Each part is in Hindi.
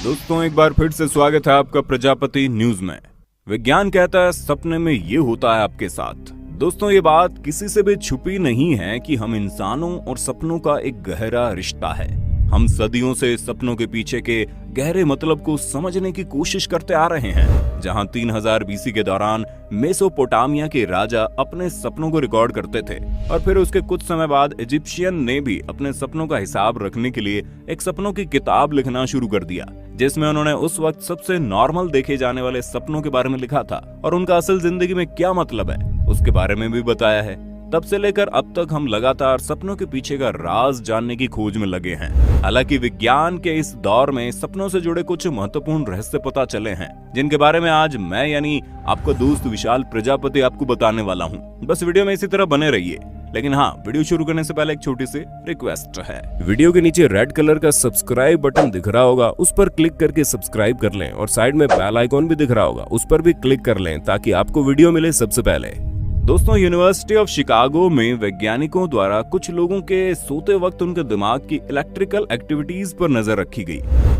दोस्तों एक बार फिर से स्वागत है आपका प्रजापति न्यूज में। विज्ञान कहता है सपने में ये होता है आपके साथ। दोस्तों ये बात किसी से भी छुपी नहीं है कि हम इंसानों और सपनों का एक गहरा रिश्ता है। हम सदियों से सपनों के पीछे के गहरे मतलब को समझने की कोशिश करते आ रहे हैं। जहां 3000 बीसी के दौरान मेसोपोटामिया के राजा अपने सपनों को रिकॉर्ड करते थे और फिर उसके कुछ समय बाद इजिप्शियन ने भी अपने सपनों का हिसाब रखने के लिए एक सपनों की किताब लिखना शुरू कर दिया, जिसमें उन्होंने उस वक्त सबसे नॉर्मल देखे जाने वाले सपनों के बारे में लिखा था और उनका असल जिंदगी में क्या मतलब है उसके बारे में भी बताया है। तब से लेकर अब तक हम लगातार सपनों के पीछे का राज जानने की खोज में लगे हैं। हालांकि विज्ञान के इस दौर में सपनों से जुड़े कुछ महत्वपूर्ण रहस्य पता चले हैं, जिनके बारे में आज मैं यानी आपका दोस्त विशाल प्रजापति आपको बताने वाला हूं। बस वीडियो में इसी तरह बने रहिए। लेकिन हाँ, वीडियो शुरू करने से पहले एक छोटी सी रिक्वेस्ट है। वीडियो के नीचे रेड कलर का सब्सक्राइब बटन दिख रहा होगा, उस पर क्लिक करके सब्सक्राइब कर लें और साइड में बेल आइकॉन भी दिख रहा होगा, उस पर भी क्लिक कर लें ताकि आपको वीडियो मिले सबसे पहले। दोस्तों यूनिवर्सिटी ऑफ शिकागो में वैज्ञानिकों द्वारा कुछ लोगों के सोते वक्त उनके दिमाग की इलेक्ट्रिकल एक्टिविटीज पर नजर रखी गई,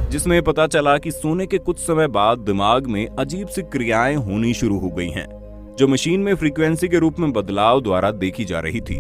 जिसमें पता चला कि सोने के कुछ समय बाद दिमाग में अजीब सी क्रियाएं होनी शुरू हो गई हैं, जो मशीन में फ्रीक्वेंसी के रूप में बदलाव द्वारा देखी जा रही थी।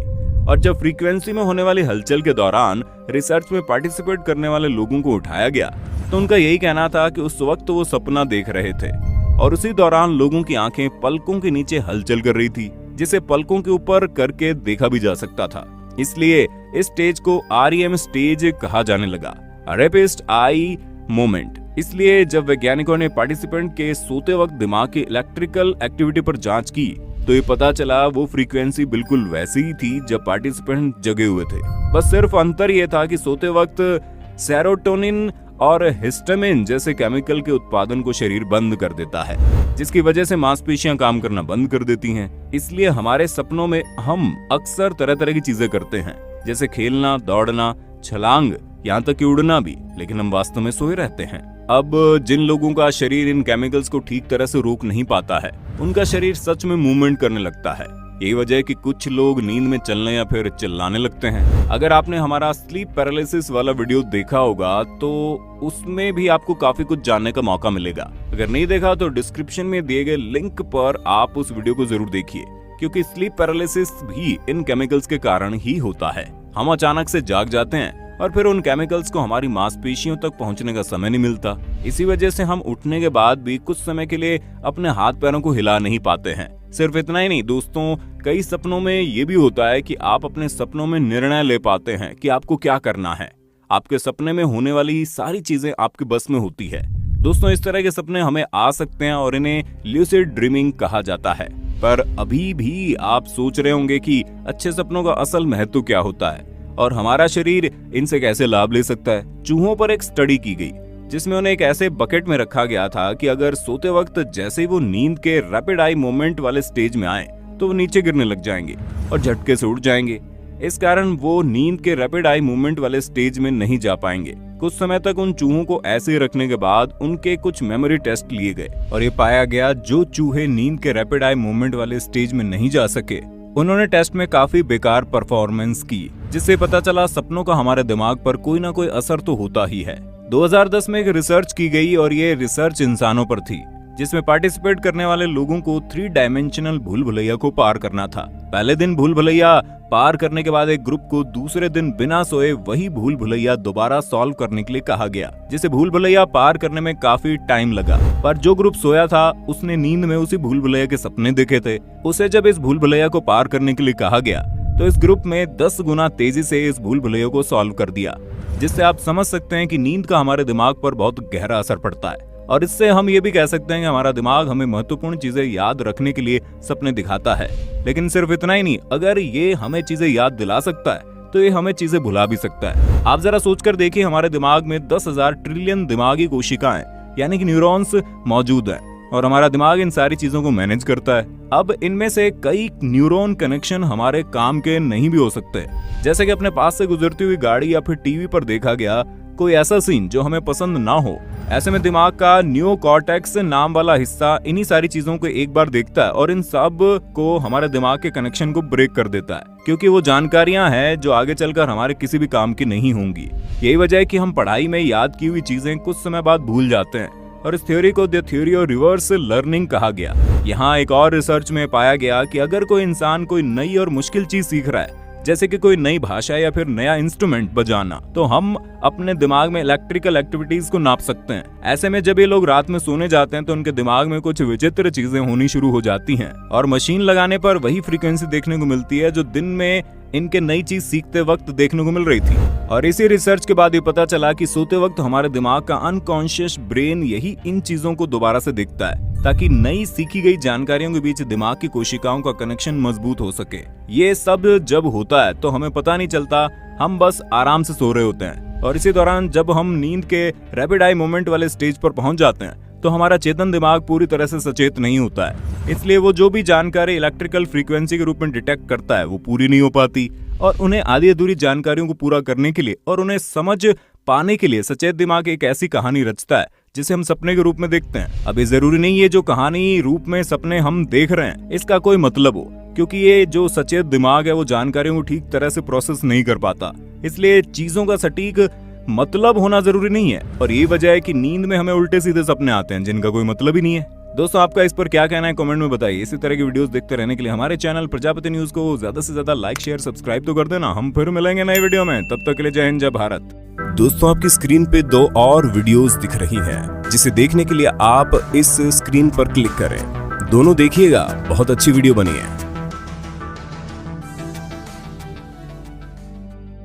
और जब फ्रीक्वेंसी में होने वाली हलचल के दौरान रिसर्च में पार्टिसिपेट करने वाले लोगों को उठाया गया तो उनका यही कहना था कि उस वक्त वो सपना देख रहे थे और उसी दौरान लोगों की आंखें पलकों के नीचे हलचल कर रही थी, जिसे पलकों के ऊपर करके देखा भी जा सकता था। इसलिए इस स्टेज को REM स्टेज कहा जाने लगा, रैपिड आई मोमेंट। इसलिए जब वैज्ञानिकों ने पार्टिसिपेंट के सोते वक्त दिमाग की इलेक्ट्रिकल एक्टिविटी पर जांच की तो ये पता चला वो फ्रीक्वेंसी बिल्कुल वैसी ही थी जब पार्टिसिपेंट जगे हुए थे। बस सिर्फ अंतर ये था कि सोते वक्त सेरोटोनिन और हिस्टामिन जैसे केमिकल के उत्पादन को शरीर बंद कर देता है, जिसकी वजह से मांसपेशियां काम करना बंद कर देती हैं। इसलिए हमारे सपनों में हम अक्सर तरह तरह की चीजें करते हैं, जैसे खेलना, दौड़ना, छलांग, यहाँ तक कि उड़ना भी, लेकिन हम वास्तव में सोए रहते हैं। अब जिन लोगों का शरीर इन केमिकल्स को ठीक तरह से रोक नहीं पाता है, उनका शरीर सच में मूवमेंट करने लगता है। यही वजह है कि कुछ लोग नींद में चलने या फिर चिल्लाने लगते हैं। अगर आपने हमारा स्लीप पैरालिसिस वाला वीडियो देखा होगा तो उसमें भी आपको काफी कुछ जानने का मौका मिलेगा। अगर नहीं देखा तो डिस्क्रिप्शन में दिए गए लिंक पर आप उस वीडियो को जरूर देखिए, क्योंकि स्लीप पैरालिसिस भी इन केमिकल्स के कारण ही होता है। हम अचानक से जाग जाते हैं और फिर उन केमिकल्स को हमारी मांसपेशियों तक पहुंचने का समय नहीं मिलता। इसी वजह से हम उठने के बाद भी कुछ समय के लिए अपने हाथ पैरों को हिला नहीं पाते हैं। सिर्फ इतना ही नहीं दोस्तों, कई सपनों में ये भी होता है कि आप अपने सपनों में निर्णय ले पाते हैं कि आपको क्या करना है। आपके सपने में होने वाली सारी चीजें आपके बस में होती है। दोस्तों इस तरह के सपने हमें आ सकते हैं और इन्हें ल्यूसिड ड्रीमिंग कहा जाता है। पर अभी भी आप सोच रहे होंगे कि अच्छे सपनों का असल महत्व क्या होता है और हमारा शरीर इनसे कैसे लाभ ले सकता है। चूहों पर एक स्टडी की गई जिसमें उन्हें एक ऐसे बकेट में रखा गया था कि अगर सोते वक्त जैसे ही वो नींद के रैपिड आई मूवमेंट वाले स्टेज में आए तो वो नीचे गिरने लग जाएंगे और झटके से उठ जाएंगे। इस कारण वो नींद के रैपिड आई मूवमेंट वाले स्टेज में नहीं जा पाएंगे। कुछ समय तक उन चूहों को ऐसे रखने के बाद उनके कुछ मेमोरी टेस्ट लिए गए और ये पाया गया जो चूहे नींद के रैपिड आई मूवमेंट वाले स्टेज में नहीं जा सके उन्होंने टेस्ट में काफी बेकार परफॉर्मेंस की, जिससे पता चला सपनों का हमारे दिमाग पर कोई ना कोई असर तो होता ही है। 2010 में एक रिसर्च की गई और ये रिसर्च इंसानों पर थी, जिसमें पार्टिसिपेट करने वाले लोगों को 3 डायमेंशनल भूल भुलैया को पार करना था। पहले दिन भूल भुलैया पार करने के बाद एक ग्रुप को दूसरे दिन बिना सोए वही भूल भुलैया दोबारा सॉल्व करने के लिए कहा गया, जिसे भूल भुलैया पार करने में काफी टाइम लगा। पर जो ग्रुप सोया था उसने नींद में उसी भूल भुलैया के सपने देखे थे। उसे जब इस भूल भुलैया को पार करने के लिए कहा गया तो इस ग्रुप में 10 गुना तेजी से इस भूल भुलैया को सॉल्व कर दिया, जिससे आप समझ सकते हैं कि नींद का हमारे दिमाग पर बहुत गहरा असर पड़ता है। और इससे हम ये भी कह सकते हैं कि हमारा दिमाग हमें महत्वपूर्ण चीजें याद रखने के लिए सपने दिखाता है। लेकिन सिर्फ इतना ही नहीं, अगर ये हमें चीजें याद दिला सकता है तो ये हमें चीजें भुला भी सकता है। आप जरा सोचकर देखिए, हमारे दिमाग में 10,000 ट्रिलियन दिमागी कोशिकाएं यानी कि न्यूरॉन्स मौजूद हैं और हमारा दिमाग इन सारी चीजों को मैनेज करता है। अब इनमें से कई न्यूरॉन कनेक्शन हमारे काम के नहीं भी हो सकते, जैसे कि अपने पास से गुजरती हुई गाड़ी या फिर टीवी पर देखा गया कोई ऐसा सीन जो हमें पसंद ना हो। ऐसे में दिमाग का नियोकॉर्टेक्स नाम वाला हिस्सा इन्हीं सारी चीजों को एक बार देखता है और इन सब को हमारे दिमाग के कनेक्शन को ब्रेक कर देता है, क्योंकि वो जानकारियां हैं जो आगे चलकर हमारे किसी भी काम की नहीं होंगी। यही वजह है कि हम पढ़ाई में याद की हुई चीजें कुछ समय बाद भूल जाते हैं और इस थ्योरी को the theory of reverse learning कहा गया। यहाँ एक और रिसर्च में पाया गया कि अगर कोई इंसान कोई नई और मुश्किल चीज सीख रहा है, जैसे कि कोई नई भाषा या फिर नया इंस्ट्रूमेंट बजाना, तो हम अपने दिमाग में इलेक्ट्रिकल एक्टिविटीज को नाप सकते हैं। ऐसे में जब ये लोग रात में सोने जाते हैं तो उनके दिमाग में कुछ विचित्र चीजें होनी शुरू हो जाती हैं और मशीन लगाने पर वही फ्रीक्वेंसी देखने को मिलती है जो दिन में इनके नई चीज सीखते वक्त देखने को मिल रही थी। और इसी रिसर्च के बाद ये पता चला कि सोते वक्त हमारे दिमाग का अनकॉन्शियस ब्रेन यही इन चीजों को दोबारा से देखता है ताकि नई सीखी गई जानकारियों के बीच दिमाग की कोशिकाओं का कनेक्शन मजबूत हो सके। ये सब जब होता है तो हमें पता नहीं चलता, हम बस आराम से सो रहे होते हैं और इसी दौरान जब हम नींद के रैपिड आई मूवमेंट वाले स्टेज पर पहुंच जाते हैं तो हमारा चेतन दिमाग पूरी तरह से सचेत नहीं होता है। इसलिए वो जो भी जानकारी इलेक्ट्रिकल फ्रीक्वेंसी के रूप में डिटेक्ट करता है वो पूरी नहीं हो पाती और उन्हें आधी अधूरी जानकारियों को पूरा करने के लिए और उन्हें समझ पाने के लिए सचेत दिमाग एक ऐसी कहानी रचता है जिसे हम सपने के रूप में देखते हैं। अब ये जरूरी नहीं है जो कहानी रूप में सपने हम देख रहे हैं इसका कोई मतलब हो, क्योंकि ये जो सचेत दिमाग है वो जानकारियों को ठीक तरह से प्रोसेस नहीं कर पाता। इसलिए चीजों का सटीक मतलब होना जरूरी नहीं है और यही वजह है कि नींद में हमें उल्टे सीधे सपने आते हैं जिनका कोई मतलब ही नहीं है। दोस्तों, आपका इस पर क्या कहना है कमेंट में बताइए। इसी तरह की वीडियोस देखते रहने के लिए हमारे चैनल प्रजापति न्यूज को ज्यादा से ज्यादा लाइक शेयर सब्सक्राइब तो कर देना। हम फिर मिलेंगे नए वीडियो में, तब तक के लिए जय हिंद जय भारत। दोस्तों, आपकी स्क्रीन पे 2 और वीडियोस दिख रही हैं, जिसे देखने के लिए आप इस स्क्रीन पर क्लिक करें। दोनों देखिएगा, बहुत अच्छी वीडियो बनी है।